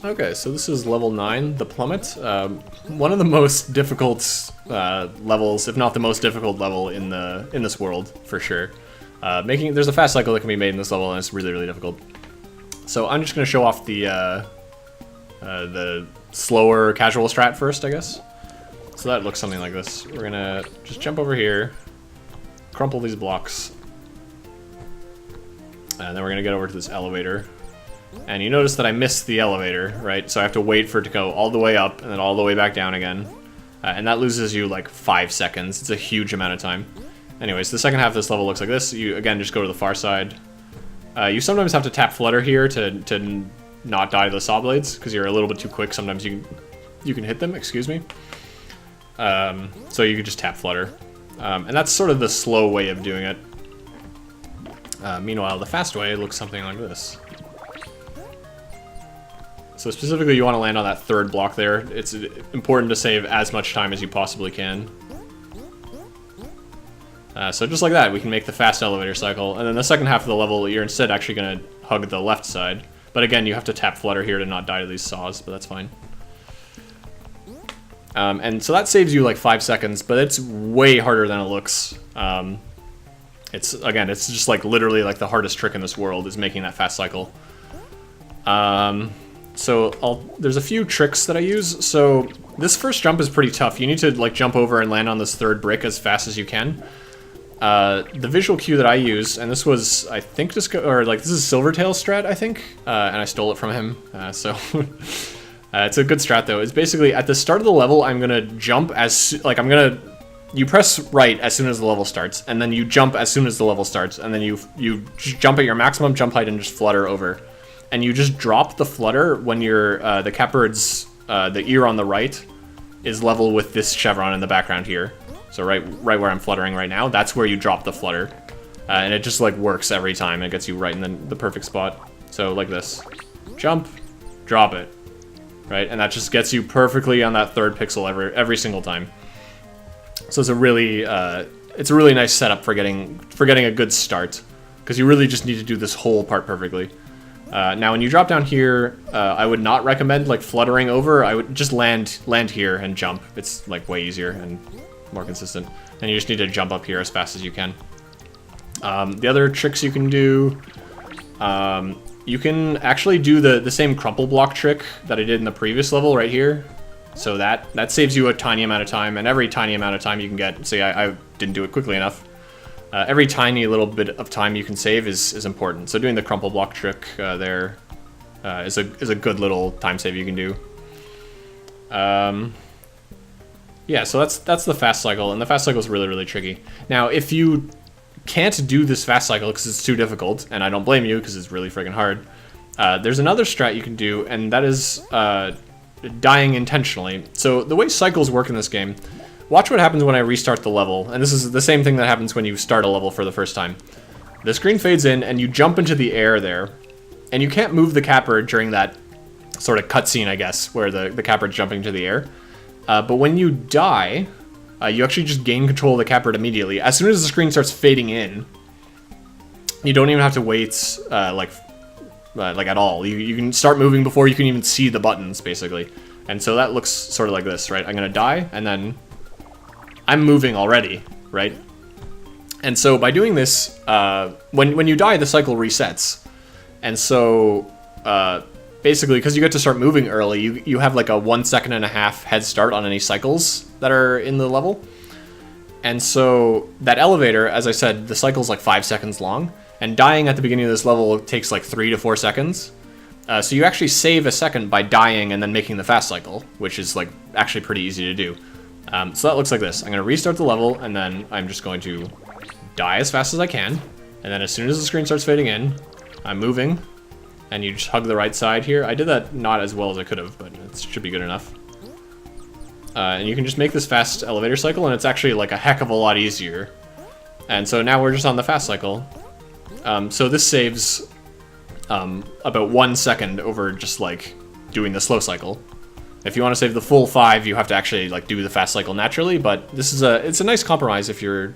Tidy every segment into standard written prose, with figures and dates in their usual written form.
Okay, so this is level 9, the Plummet. One of the most difficult levels, if not the most difficult level in this world, for sure. There's a fast cycle that can be made in this level, and it's really, really difficult. So I'm just going to show off the slower casual strat first, I guess. So that looks something like this. We're going to just jump over here, crumple these blocks, and then we're going to get over to this elevator. And you notice that I missed the elevator, right? So I have to wait for it to go all the way up and then all the way back down again. And that loses you like 5 seconds. It's a huge amount of time. Anyways, the second half of this level looks like this. You, again, just go to the far side. You sometimes have to tap flutter here to not die to the saw blades, because you're a little bit too quick. Sometimes you can hit them, excuse me. So you could just tap flutter. And that's sort of the slow way of doing it. Meanwhile, the fast way looks something like this. So specifically, you want to land on that third block there. It's important to save as much time as you possibly can. So just like that, we can make the fast elevator cycle. And then the second half of the level, you're instead actually going to hug the left side. But again, you have to tap flutter here to not die to these saws, but that's fine. And so that saves you like 5 seconds, but it's way harder than it looks. It's just like literally like the hardest trick in this world is making that fast cycle. So there's a few tricks that I use. So this first jump is pretty tough. You need to like jump over and land on this third brick as fast as you can. The visual cue that I use, and this was, I think, this is Silvertail's strat, I think, and I stole it from him. It's a good strat though. It's basically at the start of the level, I'm gonna jump you press right as soon as the level starts, and then you jump as soon as the level starts, and then you jump at your maximum jump height and just flutter over. And you just drop the flutter when you're, the catbird's, the ear on the right is level with this chevron in the background here. So right where I'm fluttering right now, that's where you drop the flutter. And it just like works every time. It gets you right in the perfect spot. So like this, jump, drop it, right? And that just gets you perfectly on that third pixel every single time. So it's a really nice setup for getting a good start, because you really just need to do this whole part perfectly. Now, when you drop down here, I would not recommend like fluttering over. I would just land here and jump. It's like way easier and more consistent. And you just need to jump up here as fast as you can. The other tricks you can do, you can actually do the same crumple block trick that I did in the previous level right here. So that saves you a tiny amount of time, and every tiny amount of time you can get. See, I didn't do it quickly enough. Every tiny little bit of time you can save is important. So doing the crumple block trick there is a good little time save you can do. Yeah, so that's the fast cycle, and the fast cycle is really, really tricky. Now, if you can't do this fast cycle because it's too difficult, and I don't blame you because it's really friggin' hard, there's another strat you can do, and that is dying intentionally. So the way cycles work in this game, watch what happens when I restart the level, and this is the same thing that happens when you start a level for the first time. The screen fades in, and you jump into the air there, and you can't move the catbird during that sort of cutscene, I guess, where the catbird's jumping into the air. But when you die, you actually just gain control of the catbird immediately. As soon as the screen starts fading in, you don't even have to wait, like at all. You can start moving before you can even see the buttons, basically. And so that looks sort of like this, right? I'm gonna die, and then I'm moving already, right? And so by doing this, when you die, the cycle resets. And so basically, because you get to start moving early, you have like a 1.5 seconds head start on any cycles that are in the level. And so that elevator, as I said, the cycle's like 5 seconds long, and dying at the beginning of this level takes like 3 to 4 seconds. So you actually save a second by dying and then making the fast cycle, which is like actually pretty easy to do. So that looks like this. I'm going to restart the level, and then I'm just going to die as fast as I can. And then as soon as the screen starts fading in, I'm moving, and you just hug the right side here. I did that not as well as I could have, but it should be good enough. And you can just make this fast elevator cycle, and it's actually like a heck of a lot easier. And so now we're just on the fast cycle. So this saves about 1 second over just like doing the slow cycle. If you want to save the full 5, you have to actually like do the fast cycle naturally, but this is it's a nice compromise if you're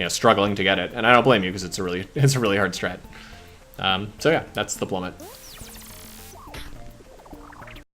struggling to get it, and I don't blame you because it's a really hard strat. So yeah, that's the Plummet.